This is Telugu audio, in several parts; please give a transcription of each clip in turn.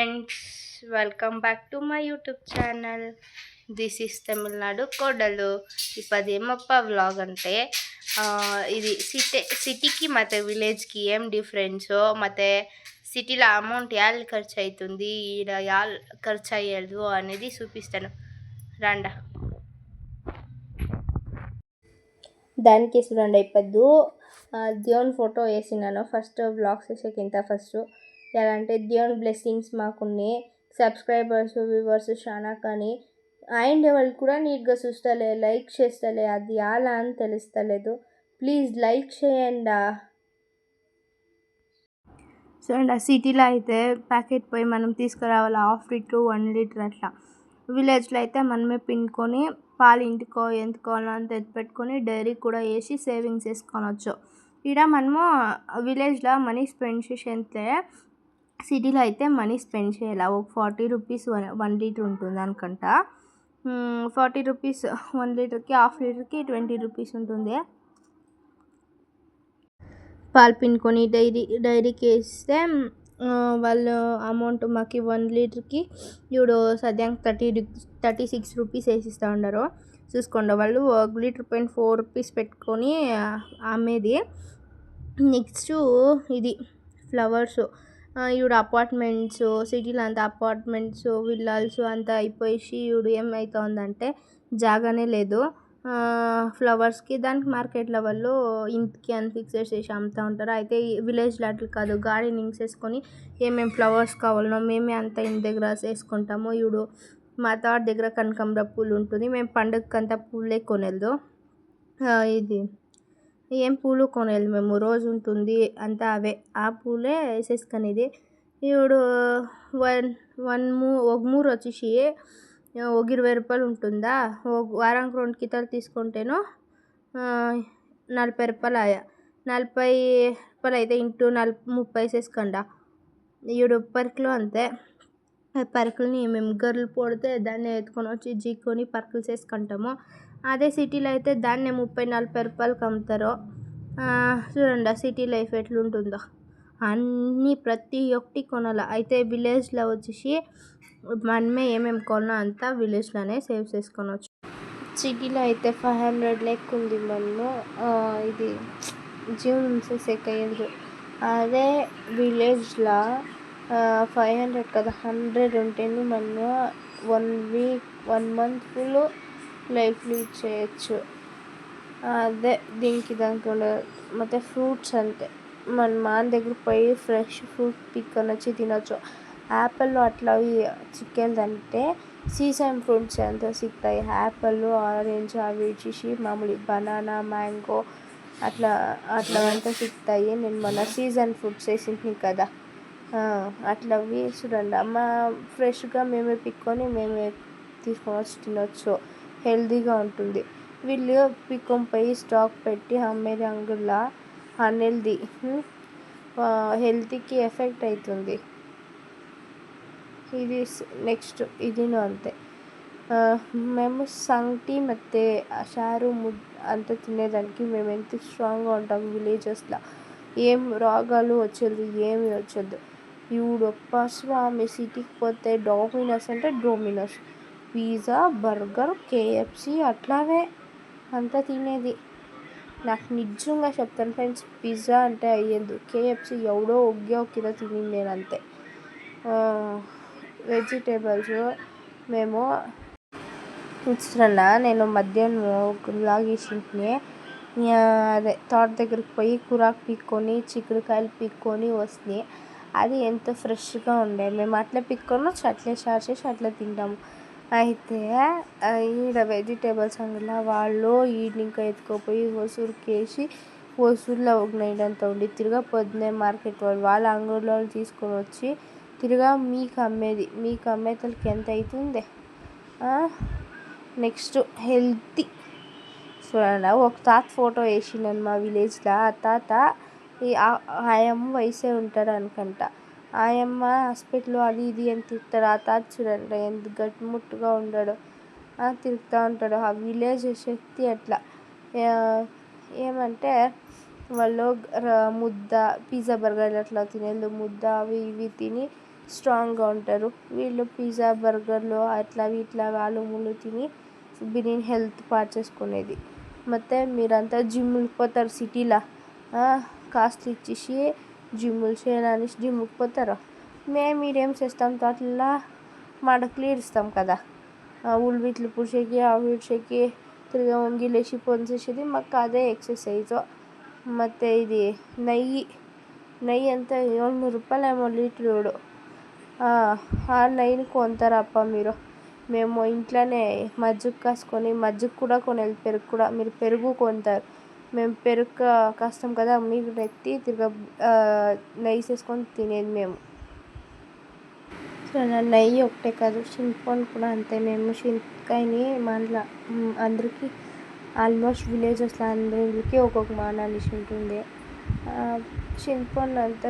Friends, welcome back to my YouTube channel. This is Tamil Nadu కోడలు. ఇప్పదేమప్ప వ్లాగ్ అంటే ఇది సిటీకి ಮತ್ತು విలేజ్కి ఏం డిఫరెన్సో ಮತ್ತು సిటీలో అమౌంట్ యాళ్ళు ఖర్చు అవుతుంది, ఈడ యాళ్ళు ఖర్చు అయ్యేది అనేది చూపిస్తాను రండా. దానికి చూడండి, ఇప్పుడు దేవుని ఫోటో వేసినాను ఫస్ట్ వ్లాగ్స్ వేసేకింత ఫస్ట్. ఎలా అంటే దేవుని బ్లెస్సింగ్స్ మాకున్నాయి, సబ్స్క్రైబర్స్ వ్యూవర్స్ చాలా, కానీ అండ్ వాళ్ళు కూడా నీట్గా చూస్తలే, లైక్ చేస్తలే, అది ఎలా అని తెలుస్తలేదు. ప్లీజ్ లైక్ చేయండి. చూడండి, సిటీలో అయితే ప్యాకెట్ పోయి మనం తీసుకురావాలి, 1/2 లీటర్ 1 లీటర్ అట్లా. విలేజ్లో అయితే మనమే పిండుకొని పాలు ఇంటికో ఎంతకోవాలో అంత ఎత్తిపెట్టుకొని డైరీ కూడా వేసి సేవింగ్స్ వేసుకోవచ్చు. ఇక్కడ మనము విలేజ్లో మనీ స్పెండ్ చేసేంతే, సిటీలో అయితే మనీ స్పెండ్ చేయాలి. ఒక 40 రూపీస్ 1 లీటర్ ఉంటుంది అనుకుంటా. 40 రూపీస్ 1 లీటర్కి, 1/2 లీటర్కి 20 రూపీస్ ఉంటుంది. పాలు పిండుకొని డైరీకి వేస్తే వాళ్ళు అమౌంట్ మాకు 1 లీటర్కి ఇప్పుడు సద్యానికి 36 రూపీస్ వేసిస్తూ ఉన్నారు. చూసుకోండి, వాళ్ళు 1 లీటర్ పైన 4 రూపీస్ పెట్టుకొని అమ్మేది. నెక్స్ట్ ఇది ఫ్లవర్స్. ఇప్పుడు అపార్ట్మెంట్స్, సిటీలో అంతా అపార్ట్మెంట్స్ విల్లాల్స్ అంతా అయిపోయేసి ఇప్పుడు ఏమవుతుందంటే జాగానే లేదు ఫ్లవర్స్కి. దానికి మార్కెట్లో వాళ్ళు ఇంటికి అని ఫిక్సెడ్ చేసి అమ్ముతూ ఉంటారు. అయితే విలేజ్లో అట్లా కాదు, గార్డెనింగ్స్ వేసుకొని ఏమేమి ఫ్లవర్స్ కావాలనో మేమే అంతా ఇంటి దగ్గర వేసుకుంటాము. ఇప్పుడు మా తోట దగ్గర కనకాంబర పూలు ఉంటుంది, మేము పండుగకంతా పూలే కొనేది. ఇది ఏం పూలు కొనేది మేము, రోజు ఉంటుంది అంతా అవే, ఆ పూలే వేసేసుకునేది. ఇప్పుడు ఒక మూర వచ్చేసి ఒక 20 రూపాయలు ఉంటుందా, ఒక వారానికి 2 కితాలు తీసుకుంటేనో 40 రూపాయలు ఆయా. 40 రూపాయలు అయితే ఇంటూ 30 వేసేసుకోండి. ఇప్పుడు పరుకులు అంతే, పరుకులని మేము గర్రెలు పొడితే దాన్ని ఎత్తుకొని వచ్చి జీక్కొని పరుకులు చేసుకుంటాము. అదే సిటీలో అయితే దాన్నే 30-40 రూపాయలకి అమ్ముతారు. చూడండి సిటీ లైఫ్ ఎట్లుంటుందో, అన్నీ ప్రతి ఒక్కటి కొనాలి. అయితే విలేజ్లో వచ్చేసి మనమే ఏమేమి కొన్నా అంతా విలేజ్లోనే సేవ్ చేసుకోవచ్చు. సిటీలో అయితే 500 లెక్క ఉంది మనము ఇది జీవనం చేసేకయ్యదు. అదే విలేజ్లో 500 కదా, 100 ఉంటేనే మనము 1 week 1 month full life lead చేయొచ్చు. అదే దానికి ఉండదు. ಮತ್ತು ఫ్రూట్స్ అంతే, మన దగ్గర పోయి ఫ్రెష్ ఫ్రూట్ పిక్కొని వచ్చి తినొచ్చు. యాపిల్ అట్లా చిక్కేదంటే సీజన్ ఫ్రూట్స్ అంతా సిగ్తాయి. యాపిల్, ఆరెంజ్ అవి వచ్చేసి మామూలు బనానా, మ్యాంగో అట్లా సిగ్తాయి. నేను మన సీజన్ ఫ్రూట్స్ వేసింటిని కదా, అట్లవి చూడండి అమ్మ ఫ్రెష్గా మేమే పిక్కొని మేమే తీసుకొని వచ్చి తినొచ్చు, హెల్తీగా ఉంటుంది. వీళ్ళు పిక్కొని పోయి స్టాక్ పెట్టి అమ్మేది అంగుల్లో అన్హెల్తీ, హెల్త్కి ఎఫెక్ట్ అవుతుంది. ఇది నెక్స్ట్ ఇదిను అంతే. మేము సంగటి ಮತ್ತು చారు అంత తినేదానికి మేము ఎంత స్ట్రాంగ్గా ఉంటాం విలేజెస్లో. ఏం రోగాలు వచ్చేది ఏమి వచ్చేది. ఇప్పుడప్ప స్వామి సిటీకి పోతే డోమినోస్ అంటే డోమినోస్, పిజ్జా, బర్గర్, KFC అట్లావే అంతా తినేది. నాకు నిజంగా చెప్తాను ఫ్రెండ్స్, పిజ్జా అంటే అయ్యేది, KFC ఎవడో ఒక్కిద తినింది నేను అంతే. వెజిటేబుల్స్ మేము చూస్తున్నా, నేను మధ్యాహ్నం ఒక వ్లాగ్ వేసింటిని. అదే తోట దగ్గరికి పోయి కూరాకు పిక్కొని చిక్కుడుకాయలు పిక్కొని వస్తే అది ఎంత ఫ్రెష్గా ఉండే. మేము అట్లా పిక్కొని అట్లే షేర్ చేసి అట్లా తింటాము. అయితే ఈడ వెజిటేబుల్స్ అంగడిలో వాళ్ళు ఈవినింగ్ ఎత్తుకుపోయి హొసూరుకేసి హొసూరులో ఒక నైట్ అంతా ఉండి తిరిగా పొద్దున్నే మార్కెట్ వాళ్ళ అంగడిలో తీసుకొని వచ్చి తిరిగా మీకు అమ్మేతలకి ఎంత అవుతుంది. నెక్స్ట్ హెల్తీ చూడండి, ఒక తాత ఫోటో వేసినాను మా విలేజ్లో. ఆ తాత ఆయమ్మ వయసే ఉంటాడు అనుకుంటా. ఆయమ్మ హాస్పిటల్ అది ఇది అని తిరుగుతాడు. ఆ తాత చూడండి ఎంత గట్టిముట్టుగా ఉన్నాడు, తిరుగుతూ ఉంటాడు. ఆ విలేజ్ శక్తి అట్లా. ఏమంటే వాళ్ళు ముద్ద పిజ్జా బర్గర్ అట్లా తినేళ్ళు ముద్ద అవి ఇవి తిని స్ట్రాంగ్గా ఉంటారు. వీళ్ళు పిజ్జా బర్గర్లు అట్లా ఇట్లా వాళ్ళు ముళ్ళు తిని బిర్యానీ హెల్త్ పాడు చేసుకునేది. ಮತ್ತು మీరంతా జిమ్ములకు పోతారు సిటీలో, కాస్ట్లీ ఇచ్చేసి జిమ్ములు చేయాలనేసి జిమ్ముకి పోతారు. మీరేం చేస్తాం తోటల్లో మడకలు ఇరుస్తాం కదా, ఉల్లిట్లు పుడిచేకి అవి ఇడిచేకి తిరిగి వంగిలేసి పొంచేసేది మాకు అదే ఎక్సర్సైజు. ಮತ್ತು ఇది నెయ్యి అంతా 700 రూపాయలు ఏమో లీటరు. ఆ నెయ్యిని కొంటారప్ప మీరు. మేము ఇంట్లోనే మజ్జిగ కాసుకొని మజ్జిగ కూడా కొనేది, పెరుగు కూడా. మీరు పెరుగు కొంటారు, మేము పెరుగు కాస్తాం కదా, మీరు ఎత్తి తిరిగి నెయ్యి చేసుకొని తినేది మేము. సో నెయ్యి ఒకటే కాదు, చింతపండు కూడా అంతే. మేము చింతకాయని మనలో అందరికీ ఆల్మోస్ట్ విలేజెస్లో అందరికీ ఒక్కొక్క మానాన్ని ఉంటుంది. చింతపండు అంతా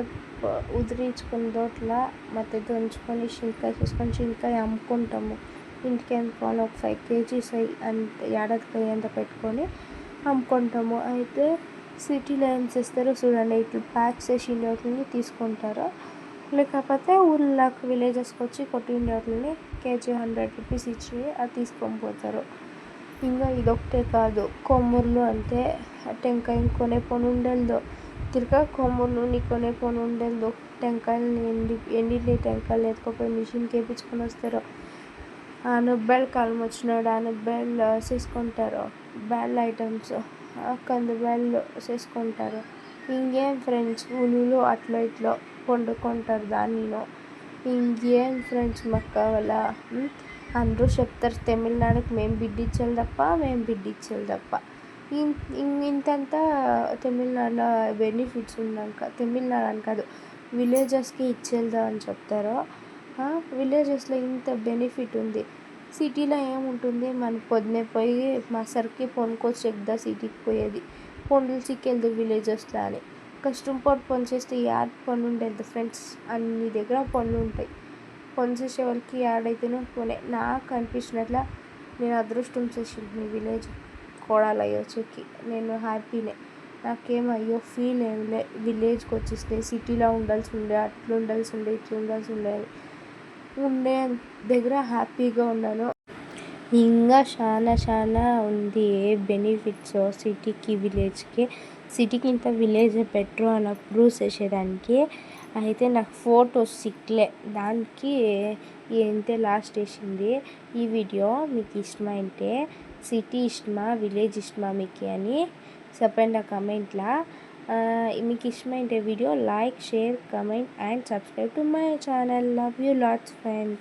ఉదిరించుకుని తోటలో ಮತ್ತು దంచుకొని చింతకాయ చేసుకొని చింతకాయ అమ్ముకుంటాము. ఇంటికి ఎందుకోవాలి ఒక 5 kgs అంత ఏడాదికాయ అంత పెట్టుకొని అమ్ముకుంటాము. అయితే సిటీలో ఏం చేస్తారో చూడండి, ఇట్లా ప్యాక్స్ వేసి వాటిని తీసుకుంటారు. లేకపోతే ఊళ్ళోకి విలేజెస్కి వచ్చి కొట్టిండే వాటిని కేజీ 100 రూపీస్ ఇచ్చి అది తీసుకొని పోతారు. ఇంకా ఇదొకటే కాదు, కొమ్మూరులో అంతే. టెంకాయని కొనే పని ఉండదు, తిరగా కొమ్మూరుని కొనే పని ఉండదు. టెంకాయలని ఎండిన టెంకాయలు ఎత్తుకుపోయి మిషన్కి వేయించుకొని వస్తారు. ఆనపకాయలు కాలం వచ్చినాడు ఆనపకాయలు చేసుకుంటారు, బ్యాల్ ఐటమ్స్ కందిబ్యాళ్ళు చేసుకుంటారు. ఇంకేం ఫ్రెండ్స్, ఉలువులు అట్లా ఇట్లా వండుకుంటారు దానిలో. ఇంకేం ఫ్రెండ్స్ మాకు కావాలా? అందరూ చెప్తారు తమిళనాడుకి మేము బిడ్డిచ్చేది తప్ప ఇంతంతా తమిళనాడులో బెనిఫిట్స్ ఉన్నాక, తమిళనాడు అని కాదు విలేజెస్కి ఇచ్చేదా అని చెప్తారు. విలేజెస్లో ఇంత బెనిఫిట్ ఉంది. సిటీలో ఏముంటుంది, మన పొద్దునే పోయి మా సరికి పొనుకొచ్చేదా సిటీకి పోయేది, పనులు చిక్కేది విలేజెస్లో అని. కష్టం పని చేస్తే యాడ పని ఉండేది ఫ్రెండ్స్, అన్ని దగ్గర పనులు ఉంటాయి. పని చేసే వాళ్ళకి యాడైతేనో పనే. నాకు అనిపించినట్ల నేను అదృష్టం చేసింది విలేజ్ కోడలు వచ్చేకి. నేను హ్యాపీనే, నాకేం అయ్యో ఫీల్ ఏం లే. విలేజ్కి వచ్చేస్తే సిటీలో ఉండాల్సి ఉండే, అట్లా ఉండాల్సి ఉండే, ఇట్లా ఉండాల్సి ఉండే, ఉండే దగ్గర హ్యాపీగా ఉన్నాను. ఇంకా చాలా ఉంది బెనిఫిట్స్ సిటీకి విలేజ్కి. సిటీకి ఇంత విలేజ్ బెటర్ అని ప్రూవ్ చేసేదానికి. అయితే నాకు ఫొటోస్ సిక్లే, దానికి ఏంటే లాస్ట్ వేసింది. ఈ వీడియో మీకు ఇష్టమైంటే సిటీ ఇష్టమా విలేజ్ ఇష్టమా మీకు అని చెప్పండి ఆ కమెంట్లో. మీకు ఇష్టమైంటే video like, share, comment and subscribe to my channel. Love you lots friends.